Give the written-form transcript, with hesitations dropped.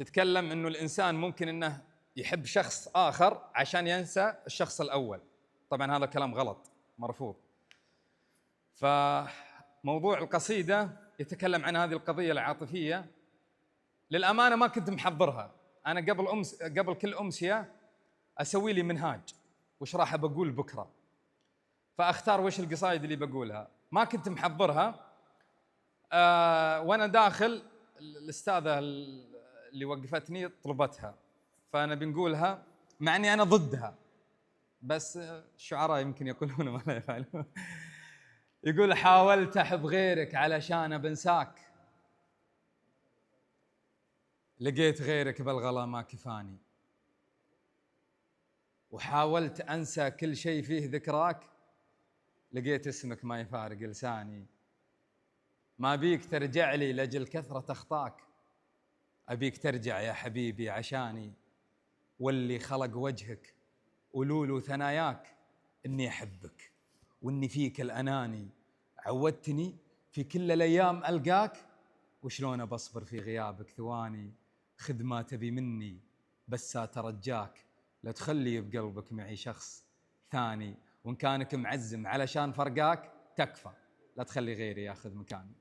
تتكلم انه الانسان ممكن انه يحب شخص اخر عشان ينسى الشخص الاول. طبعا هذا كلام غلط مرفوض. فموضوع القصيدة يتكلم عن هذه القضية العاطفية. للأمانة ما كنت محضرها أنا قبل كل أمسية أسوي لي منهاج وش راح بقول بكرة، فأختار وش القصائد اللي بقولها. ما كنت محضرها. وأنا داخل الأستاذة اللي وقفتني طلبتها، فأنا بنقولها مع أني أنا ضدها، بس الشعراء يمكن يقولون ما لا يفعلون. يقول: حاولت أحب غيرك علشان بنساك، لقيت غيرك بالغلا ما كفاني، وحاولت أنسى كل شيء فيه ذكراك، لقيت اسمك ما يفارق لساني. ما بيك ترجع لي لأجل كثرة أخطاك، أبيك ترجع يا حبيبي عشاني، واللي خلق وجهك ولولو ثناياك إني أحبك وإني فيك الأناني. عودتني في كل الأيام ألقاك، وشلون بصبر في غيابك ثواني. خذ ما تبي مني بس أترجاك، لا تخلي بقلبك معي شخص ثاني، وإن كانك معزم علشان فرقاك تكفى، لا تخلي غيري ياخذ مكاني.